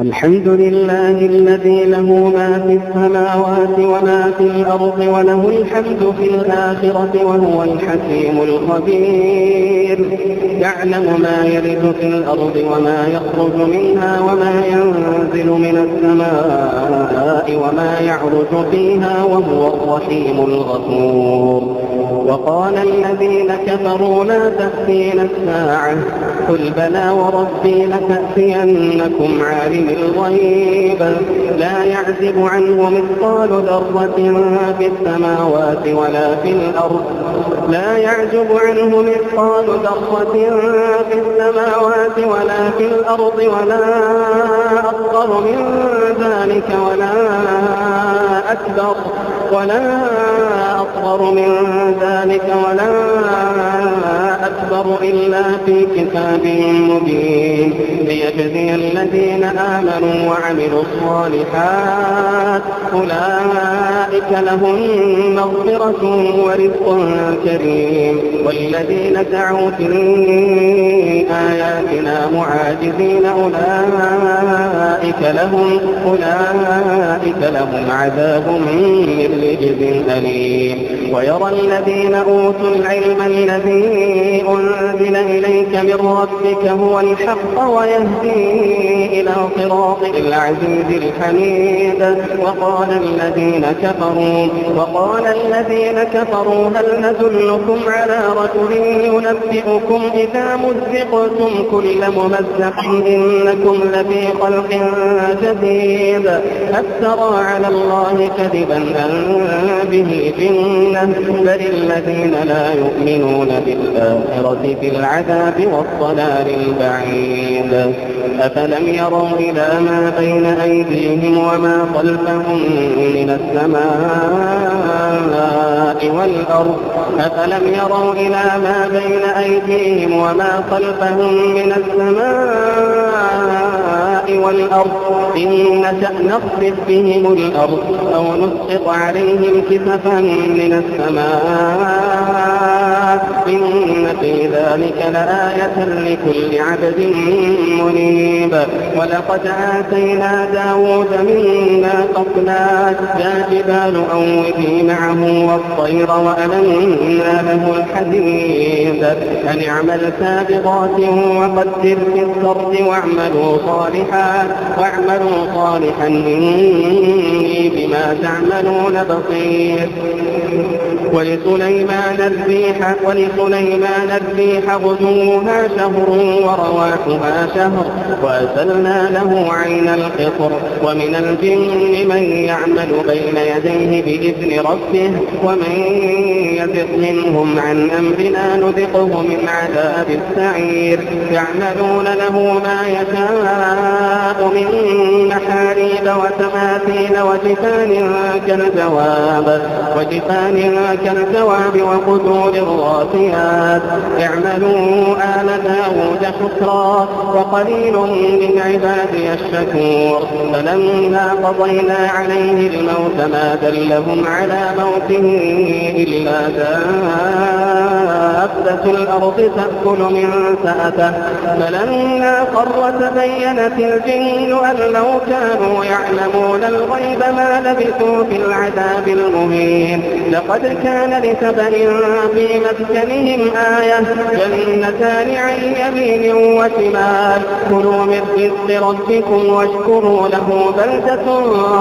الحمد لله الذي له ما في السماوات وما في الأرض وله الحمد في الآخرة وهو الحكيم الخبير. يعلم ما يلج في الأرض وما يخرج منها وما ينزل من السماء وما يعرج فيها وهو الرحيم الغفور. وقال الذين كفروا لا تأتينا الساعة قل بلى وربي لتأتينكم عالم الغيب لا يعزب عنه مثقال ذرة في السماوات ولا في الأرض لا يعزب عنه مثقال ذرة في السماوات ولا في الأرض ولا أصغر من ذلك ولا أكبر إلا في كتاب مبين ليجزي الذين آمنوا وعملوا الصالحات أولئك لهم مغفرة ورزق كريم. والذين سعوا في آياتنا معاجزين أولئك لهم عذاب من رجز أليم. ويرى الذين أوتوا العلم الذي أنزل إليك من ربك هو الحق ويهدي إلى صراط العزيز الحميد. وقال الذين كفروا هل ندلكم على رجل ينبئكم إذا مزقتم كل ممزق إنكم لفي خلق جديد أفترى على الله كذبا أم به جنة بل الذين لا يؤمنون بالآخرة في العذاب والضلال البعيد. أفلم يروا إلى ما بين أيديهم وما خلفهم من السماء والأرض إن نشأ نخسف بهم الأرض أو نسقط عليهم كسفا من السماء إن في ذلك لآية لكل عبد منيب. ولقد آتينا داود منا فضلا يا جبال أوبي معه والطير وألنا له الحديد أن اعمل سابغات وقدر في السرد واعملوا صالحا إني بما تعملون بصير. ولسليمان الريح غدوها شهر ورواحها شهر وأسلنا له عين القطر. ومن الجن من يعمل بين يديه بإذن ربه ومن يزغ منهم عن أمرنا نذقه من عذاب السعير. يعملون له ما يشاء من محاريب وتماثيل وجفان كالجواب وقدور الراسيات. اعملوا آل داود شكرا وقليل من عبادي الشكور. فلما قضينا عليه الموت ما دلهم على موته إلا دابة الأرض تأكل من سأته. فلما قر تبينت الجن أن لو كانوا يعلمون الغيب ما لبثوا في العذاب المهين. لقد كان لسبأ في مسكنهم آية جنتان عن يمين وشمال كلوا من رزق ربكم واشكروا له بلدة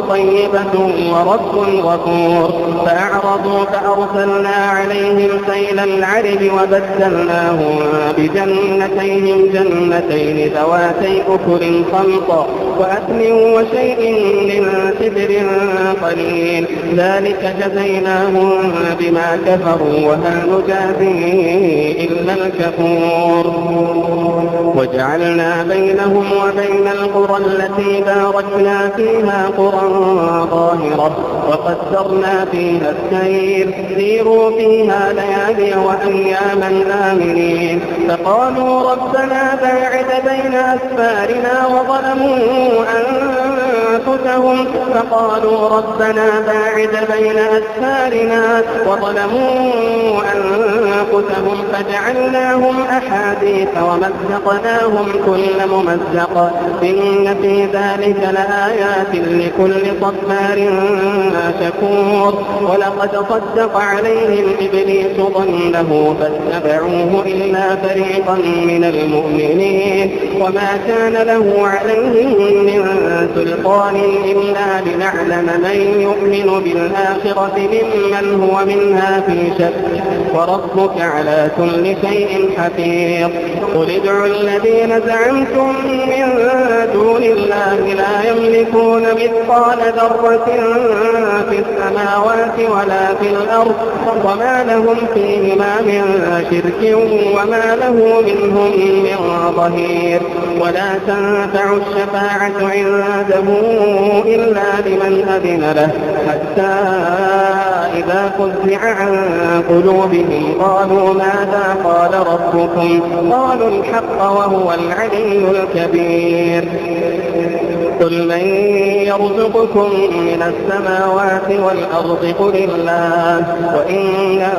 طيبة ورب غفور. فأعرضوا فأرسلنا عليهم سيل العرم وبدلناهم بجنتين ذواتي أكل خمط وأثل وشيء من سدر قليل ذلك جزيناهم بما كفروا وهل نجازي إلا الكفور. وجعلنا بينهم وبين القرى التي باركنا فيها قرى ظاهرة وقدرنا فيها السير سيروا فيها ليالي وأياما آمنين. فقالوا ربنا باعد بين أسفارنا وظلموا أنفسهم فقالوا ربنا باعد بين أسفارنا وظلموا أنفسهم فجعلناهم أحاديث ومزقناهم كل ممزق إن في ذلك لآيات لكل صبار شكور ولقد صدق عليهم إبليس ظنه فاتبعوه إلا فريقا من المؤمنين وما كان له عليهم من سلطان إلا لنعلم من يؤمن بالآخرة ممن هو منها في شك وربك على كل شيء حفيظ قل ادعوا الذين زعمتم من دون الله لا يملكون مثقال ذرة في السماوات ولا في الأرض وما لهم فيهما من شرك وما له منهم من ظهير ولا تنفع الشفاعة عنده إلا لمن أذن له حتى إذا فزع عن قلوبهم قالوا ماذا قال ربكم قالوا الحق وهو العلي الكبير قل من يرزقكم من السماوات والأرض قل الله وإنا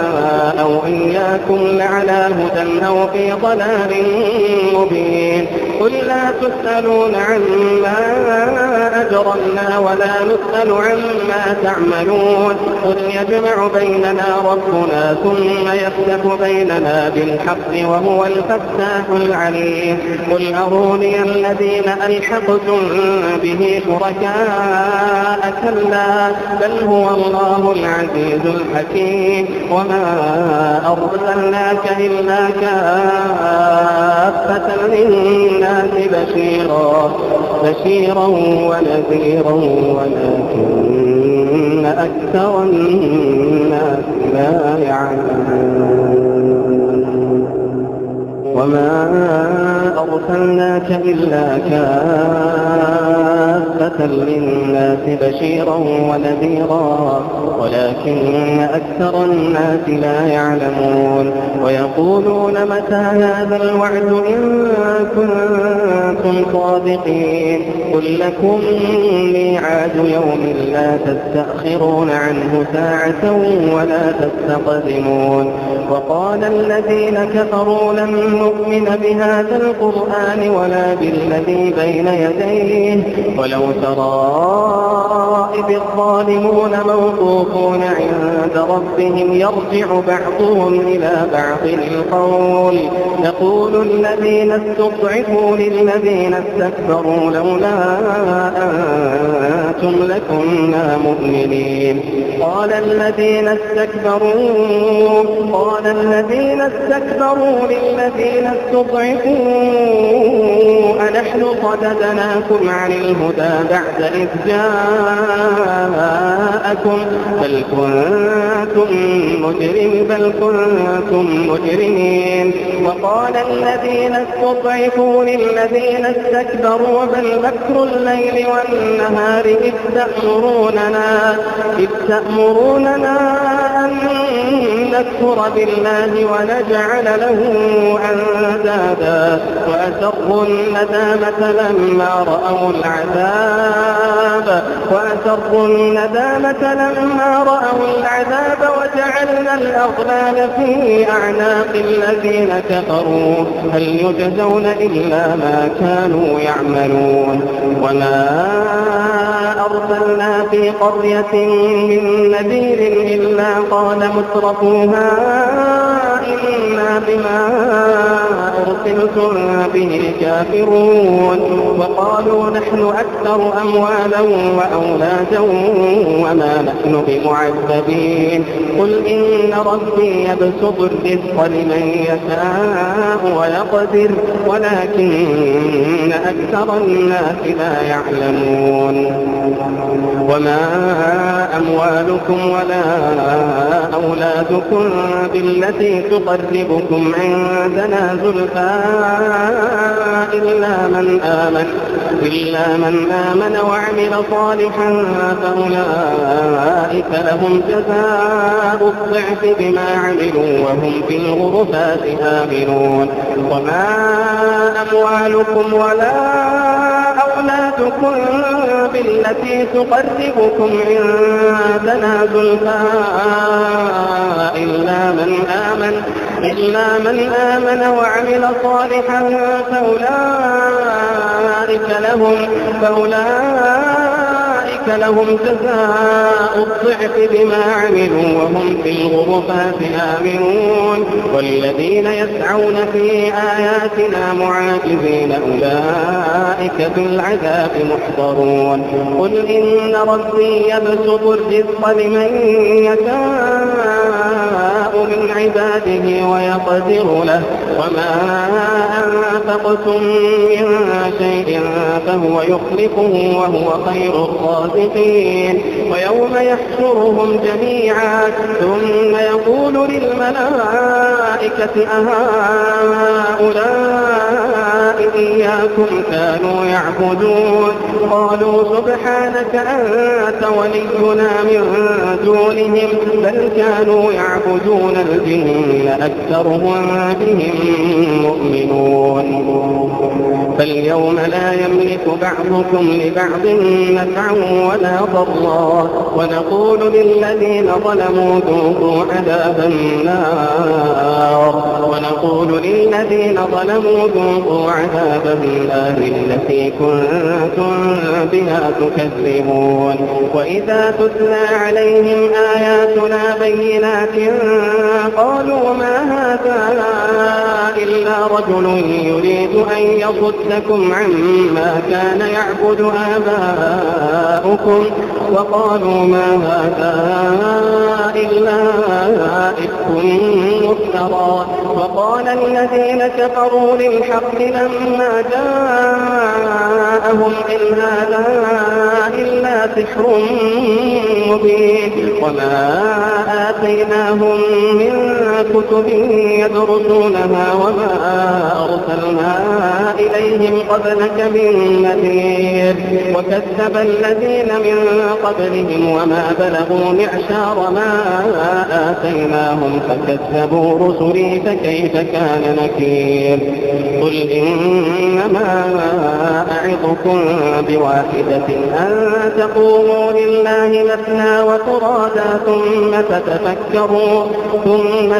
أو إياكم لعلى هدى أو في ضلال مبين قل لا تسألون عما أجرمنا ولا نسأل عما تعملون قل يجمع بيننا ربنا ثم يفتح بيننا بالحق وهو الفتاح العليم قل أروني الذين ألحقتم به شركاء كلا بل هو الله العزيز الحكيم وما أرسلناك إلا كافة للناس بشيرا ونذيرا ولكن أكثر الناس لا يعلمون وما أرسلناك إلا كافة للناس بشيرا ونذيرا ولكن أكثر الناس لا يعلمون ويقولون متى هذا الوعد إن كنتم صادقين قل لكم ميعاد يوم لا تستأخرون عنه ساعة ولا تستقدمون وقال الذين كفروا لن نؤمن بهذا القرآن ولا بالذي بين يديه ولو ترى إذ الظالمون موقوفون عند ربهم يرجع بعضهم إلى بعض القول يقول الذين استضعفوا للذين استكبروا لولا أنتم لكنا مؤمنين قال الذين استكبروا للذين استضعفوا أنحن صددناكم عن الهدى بعد إذ جاءكم بل كنتم مجرمين وقال الذين استضعفوا للذين استكبروا بل مكر الليل والنهار إذ تأمروننا أن نكفر بالله ونجعل له أندادا وأسروا الندامة لما رأوا العذاب وجعلنا الأغلال في أعناق الذين كفروا هل يجزون إلا ما كانوا يعملون وما أرسلنا في قرية من نذير إلا قال مترفوها إنا بما أرسلتم به كافرون وقالوا نحن أكثر أموالا وأولادا وما نحن بمعذبين قل إن ربي يبسط الرزق لمن يشاء ويقدر ولكن أكثر الناس لا يعلمون وما أموالكم ولا أولادكم بالتي تقربكم عندنا زلفى إلا من آمن وعمل صالحا فأولئك لهم جزاء الضعف بما عملوا وهم في الغرفات آمنون وما أموالكم ولا أولادكم أسألكم بالتي تقربكم عندنا زلفى إلا من آمن وعمل صالحا فأولئك لهم جزاء الضعف بما عملوا وهم في الغرفات آمنون والذين يسعون في آياتنا معاجزين أولئك في العذاب محضرون قل إن ربي يبسط الرزق لمن يشاء من عباده ويقدر له وما أنفقتم من شيء فهو يخلفه وهو خير الرازقين ويوم يحشرهم جميعا ثم يقول للملائكة أهؤلاء إياكم كانوا يعبدون قالوا سبحانك أنت ولينا من دونهم بل كانوا يعبدون الجن أكثرهم بهم مؤمنون فاليوم لا يملك بعضكم لبعض نفعا ولا ضرا ونقول للذين ظلموا ذوقوا عذاب النار التي كنتم بها تكذبون وإذا تتلى عليهم آياتنا بينات قالوا ما هذا إلا رجل يريد أن يصدكم عما كان يعبد آباؤكم وقالوا ما هذا إلا إفك مفترى وقال الذين كفروا للحق لما جاءهم إن هذا إلا سحر مبين وما آتيناهم من كتب يدرسونها وما أرسلنا إليهم قبلك من نذير وكذب الذين من قبلهم وما بلغوا معشار ما آتيناهم فكذبوا رسلي فكيف كان نكير قل إنما أعظكم بواحدة أن تقوموا لله مثنى وفرادا ثم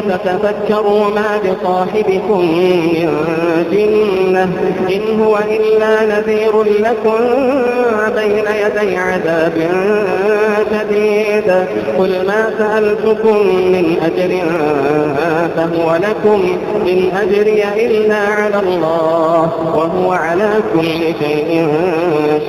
تتفكروا ما بصاحبكم من جنة إن هو إلا نذير لكم بين يدي عذاب شديد قل ما سألتكم من أجر فهو لكم إن أجري إلا على الله وهو على كل شيء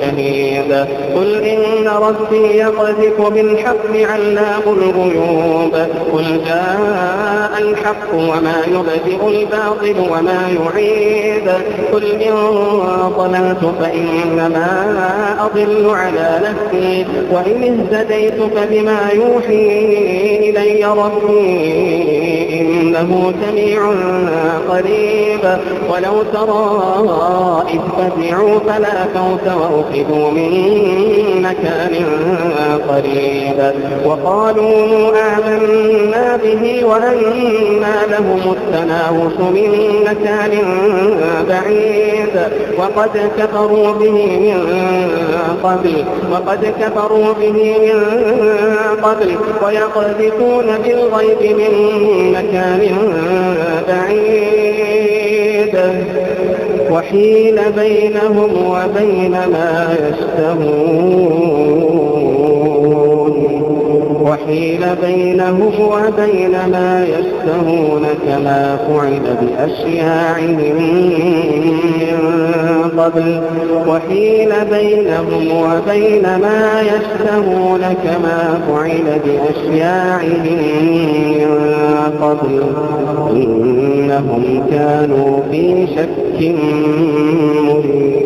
شهيد قل إن ربي يقذف بالحق علام الغيوب قل جاء الحق وما يبدئ الباطل وما يعيد قل إن ضللت فإنما أضل على نفسي وإن اهتديت فبما يوحي إلي ربي إنه سميع قريب ولو ترى إذ فزعوا فلا فوت وأخذوا من مكان قريب وقالوا آمنا به وأنا لهم التناوش من مكان بعيد وقد كفروا به من قبل ويقذفون بالغيب من مكان بعيد وحيل بينهم وبين ما يشتهون كما فعل بأشياعهم من قبل إنهم كانوا في شك مريب